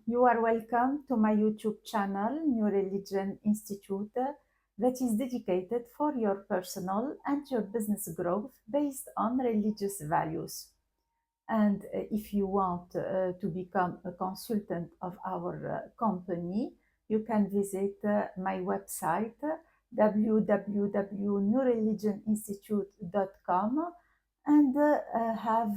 You are welcome to my YouTube channel, New Religion Institute, that is dedicated for your personal and your business growth based on religious values. And if you want to become a consultant of our company, you can visit my website www.newreligioninstitute.com and have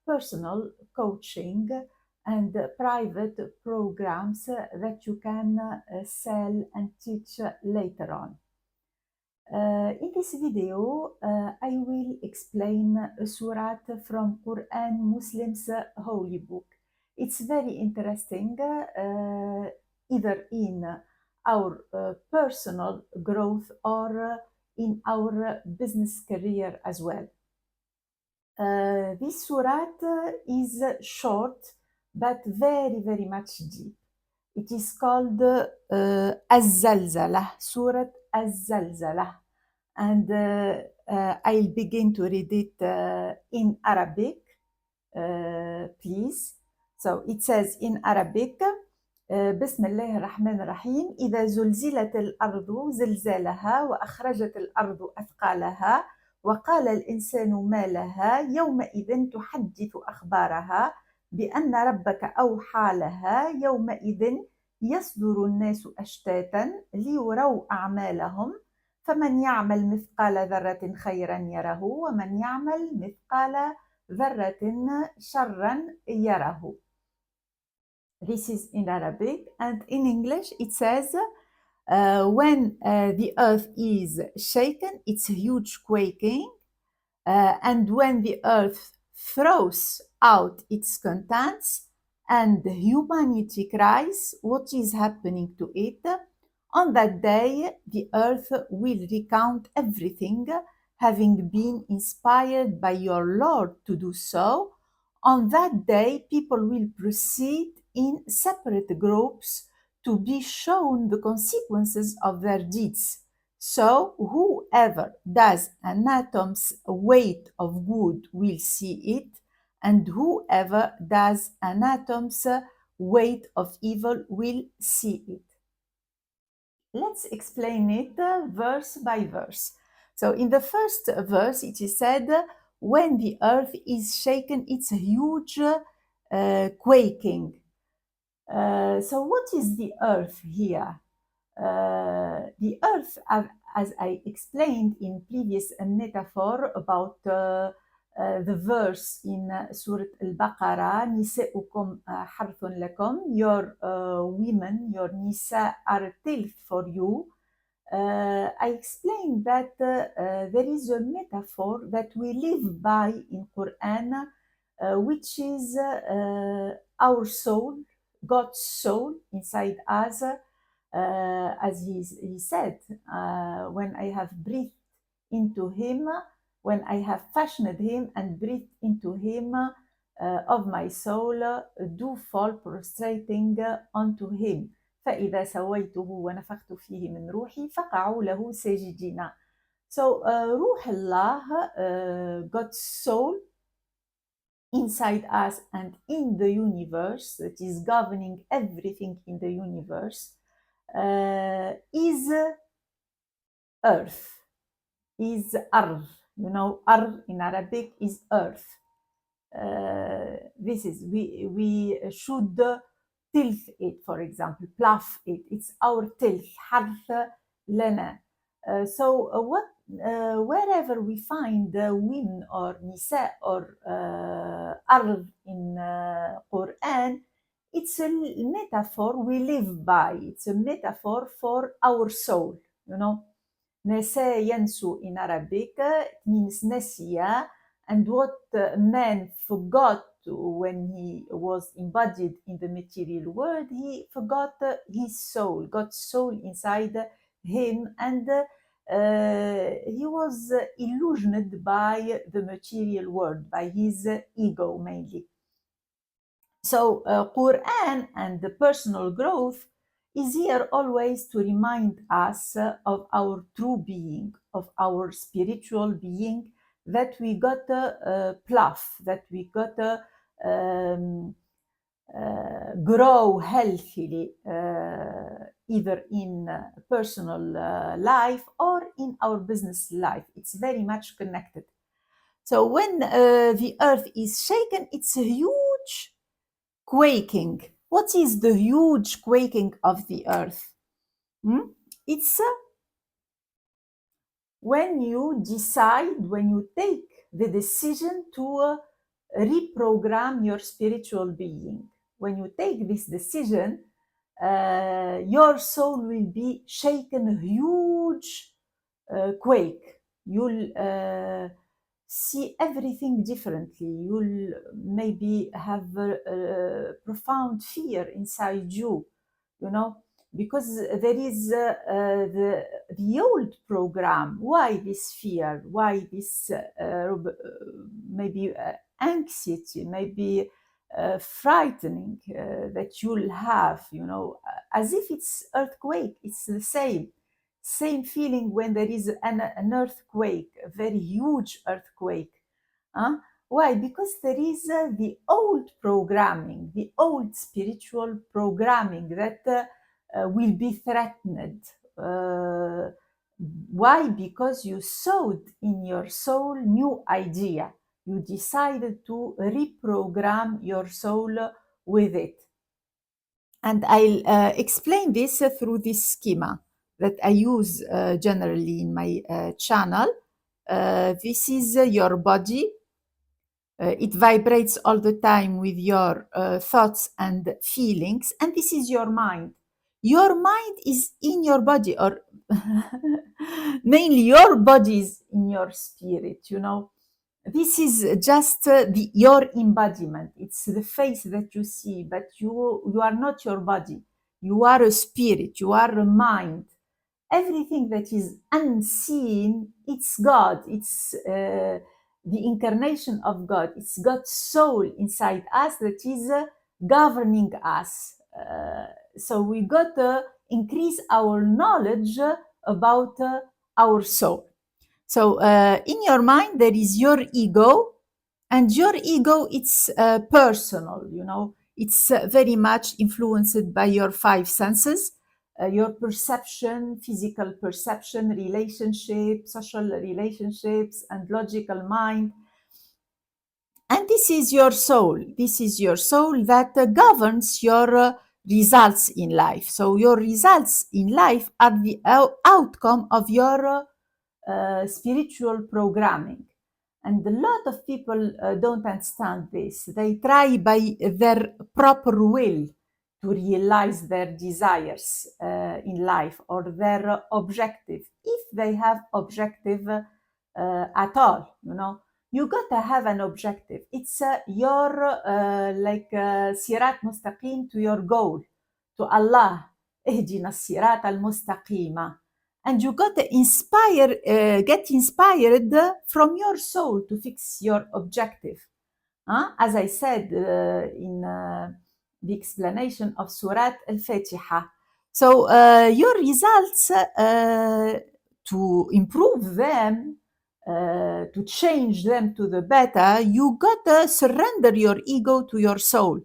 personal coaching and private programs that you can sell and teach later on. In this video, I will explain a surat from Quran Muslims holy book. It's very interesting, either in our personal growth or in our business career as well. This surat is short but very, very much deep. It is called Az-Zalzalah, Surat Az-Zalzalah. And I'll begin to read it in Arabic, please. So it says in Arabic, بسم الله الرحمن الرحيم إذا زلزلت الأرض زلزالها وأخرجت الأرض أثقالها وقال الإنسان ما لها يومئذ تحدث أخبارها بأن ربك أوحى لها يومئذ يصدر الناس أشتاتا ليروا أعمالهم فمن يعمل مثقال ذرة خيرا يره ومن يعمل مثقال ذرة شرا يره. This is in Arabic, and in English it says when the earth is shaken, it's a huge quaking, and when the earth throws out its contents and humanity cries what is happening to it, on that day the earth will recount everything, having been inspired by your Lord to do so. On that day people will proceed in separate groups to be shown the consequences of their deeds. So whoever does an atom's weight of good will see it, and whoever does an atom's weight of evil will see it. Let's explain it verse by verse. So in the first verse it is said, when the earth is shaken, it's a huge quaking. So what is the earth here? The earth, as I explained in previous metaphor about the verse in Surah Al-Baqarah, نِسَاؤُكُمْ حَرْثٌ لَكُمْ, your women, your nisa are tilth for you. I explained that there is a metaphor that we live by in Quran, which is our soul, God's soul inside us. As he said, when I have breathed into him, when I have fashioned him and breathed into him of my soul, do fall prostrating unto him. فإذا سويته ونفخت فيه من روحي فقعوا له ساجدين. So روح Allah, God's soul inside us and in the universe, that is governing everything in the universe, is earth, is ard. You know, ard in Arabic is earth. This is, we should tilth it, for example, plough it. It's our tilth, harth lana. So wherever we find women or nisa or ard in Quran, it's a metaphor we live by. It's a metaphor for our soul, you know. Nasa yansu in Arabic, it means nasiya, and what man forgot when he was embodied in the material world, he forgot his soul, God's soul inside him, and he was illusioned by the material world, by his ego mainly. So Quran and the personal growth is here always to remind us of our true being, of our spiritual being, that we got a plough, that we got a grow healthily, either in personal life or in our business life. It's very much connected. So when the earth is shaken, it's a huge quaking. What is the huge quaking of the earth? It's when you decide, when you take the decision to reprogram your spiritual being. When you take this decision, your soul will be shaken, a huge quake. You'll see everything differently. You'll maybe have a profound fear inside you, you know, because there is the old program. Why this fear? Why this maybe anxiety, maybe frightening that you'll have, you know, as if it's earthquake. It's the same feeling when there is an earthquake, a very huge earthquake. Why? Because there is the old programming, the old spiritual programming that will be threatened. Why? Because you sowed in your soul new idea. You decided to reprogram your soul with it. And I'll explain this through this schema that I use generally in my channel. This is your body. It vibrates all the time with your thoughts and feelings. And this is your mind. Your mind is in your body, or mainly your body is in your spirit, you know. This is just your embodiment. It's the face that you see, but you are not your body. You are a spirit. You are a mind. Everything that is unseen, it's God. It's the incarnation of God. It's God's soul inside us that is governing us. So we got to increase our knowledge about our soul. So in your mind, there is your ego, and your ego, it's personal, you know. It's very much influenced by your five senses, your perception, physical perception, relationship, social relationships, and logical mind. And this is your soul. This is your soul that governs your results in life. So your results in life are the outcome of your spiritual programming. And a lot of people don't understand this. They try by their proper will to realize their desires in life, or their objective, if they have objective at all, you know. You got to have an objective. It's your like sirat mustaqim to your goal, to Allah. اهدنا الصراط المستقيم. And you got to get inspired from your soul to fix your objective. As I said in the explanation of Surat Al-Fatiha. So your results, to improve them, to change them to the better, you got to surrender your ego to your soul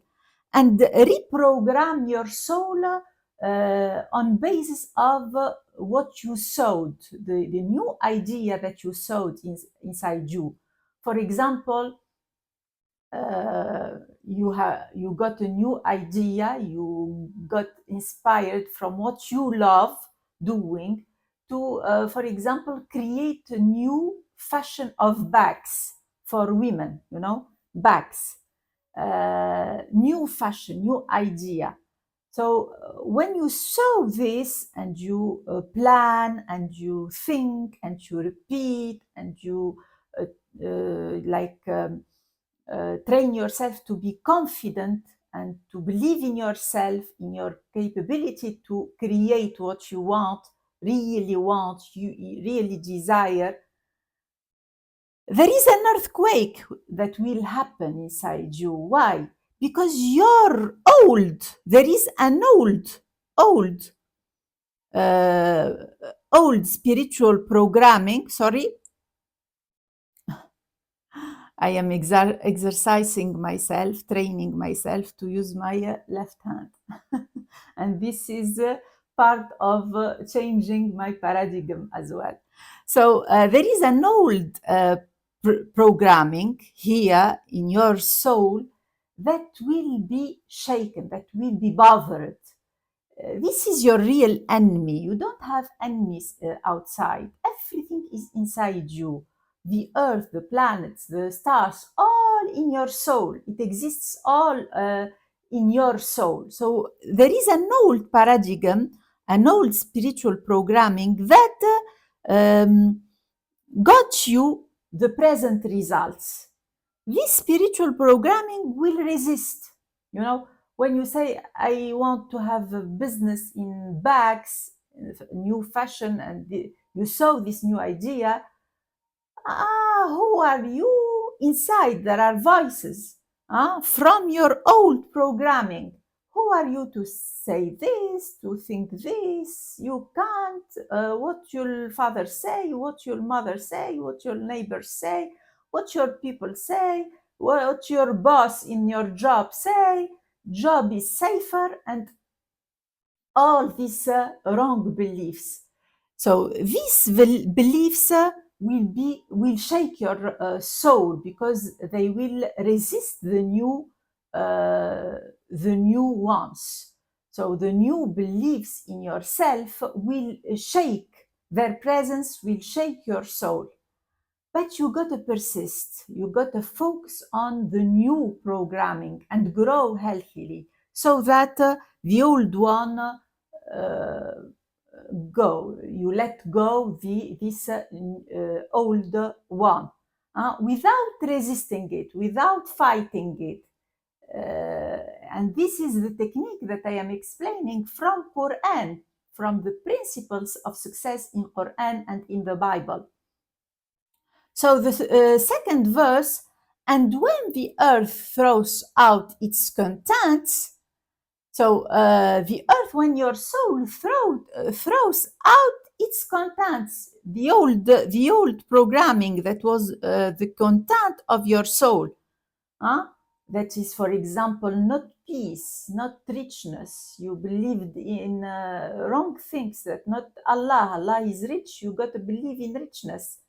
and reprogram your soul on basis of what you sowed, the new idea that you sowed inside you. For example, you got a new idea, you got inspired from what you love doing to, for example, create a new fashion of bags for women, you know, bags, new fashion, new idea. So when you sow this and you plan and you think and you repeat and you train yourself to be confident and to believe in yourself, in your capability to create what you want, you really desire, there is an earthquake that will happen inside you. Why? Because you're old. There is an old spiritual programming. Sorry. I am exercising myself, training myself to use my left hand. And this is part of changing my paradigm as well. So there is an old programming here in your soul that will be shaken, that will be bothered. This is your real enemy. You don't have enemies outside. Everything is inside you. The earth, the planets, the stars, all in your soul. It exists all in your soul. So there is an old paradigm, an old spiritual programming that got you the present results. This spiritual programming will resist. You know, when you say, I want to have a business in bags, new fashion, and you saw this new idea, who are you? Inside there are voices from your old programming. Who are you to say this, to think this? You can't. What your father say, what your mother say, what your neighbors say, what your people say, what your boss in your job say. Job is safer, and all these wrong beliefs. So these beliefs will shake your soul, because they will resist the new ones. So the new beliefs in yourself will shake. Their presence will shake your soul. But you got to persist. You got to focus on the new programming and grow healthily, so that the old one go. You let go this old one without resisting it, without fighting it. And this is the technique that I am explaining from Quran, from the principles of success in Quran and in the Bible. So the second verse, and when the earth throws out its contents, so the earth, when your soul throws out its contents, the old programming that was the content of your soul, that is, for example, not peace, not richness. You believed in wrong things, that not Allah is rich, you got to believe in richness.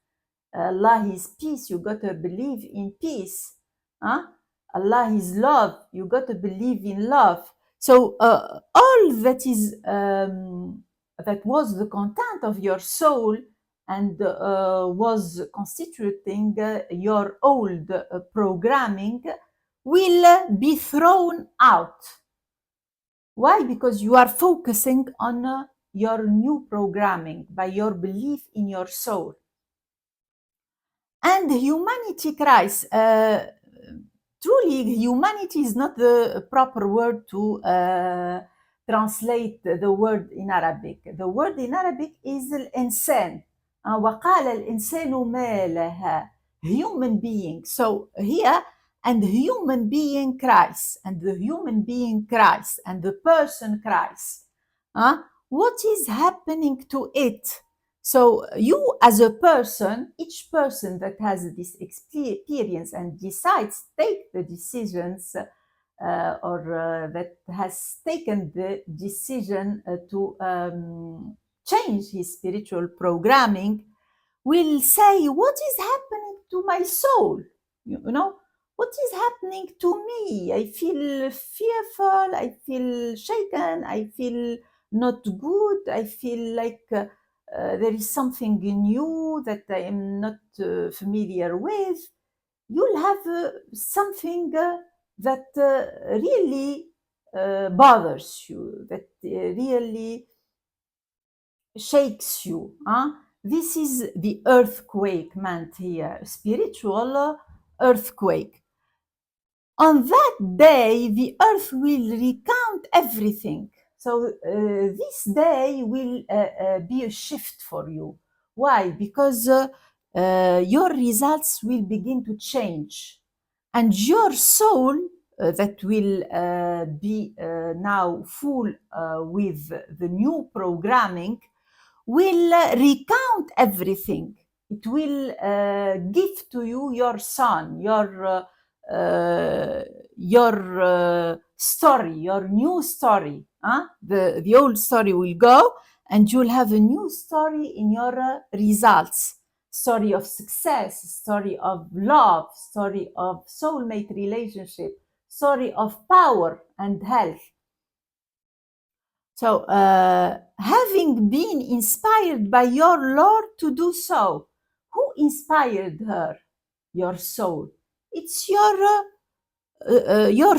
Allah is peace, you got to believe in peace. Allah is love, you got to believe in love. So all that is that was the content of your soul and was constituting your old programming will be thrown out. Why? Because you are focusing on your new programming by your belief in your soul. And humanity cries. Truly, humanity is not the proper word to translate the word in Arabic. The word in Arabic is الإنسان. وقال الإنسان ما لها. Human being. So here, and the human being cries, and the human being cries, and the person cries. What is happening to it? So you as a person, each person that has this experience and decides, take the decisions or that has taken the decision to change his spiritual programming, will say, what is happening to my soul? You know, what is happening to me? I feel fearful, I feel shaken, I feel not good, I feel like there is something new that I am not familiar with. You'll have something that really bothers you, that really shakes you. This is the earthquake meant here, spiritual earthquake. On that day, the earth will recount everything. So this day will be a shift for you. Why? Because your results will begin to change. And your soul that will be now full with the new programming will recount everything. it will give to you your son, your story, your new story. The old story will go, and you'll have a new story in your results. Story of success, story of love, story of soulmate relationship, story of power and health. So, having been inspired by your Lord to do so, who inspired her? Your soul. It's your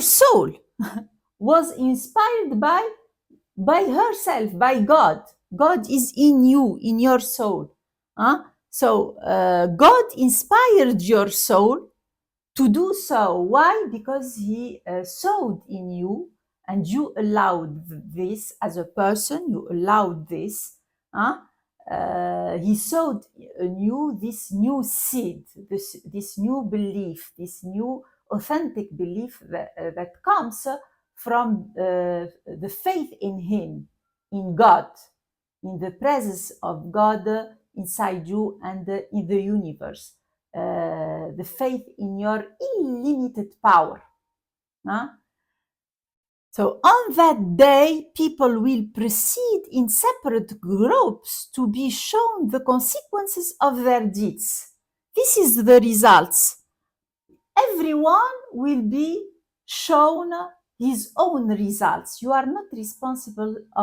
soul was inspired by herself, by God. God is in you, in your soul. So God inspired your soul to do so. Why? Because He sowed in you, and you allowed this as a person. You allowed this. He sowed in you this new seed, this new belief, this new authentic belief that comes from the faith in Him, in God, in the presence of God inside you and in the universe. The faith in your unlimited power. So on that day, people will proceed in separate groups to be shown the consequences of their deeds. This is the results. Everyone will be shown his own results. You are not responsible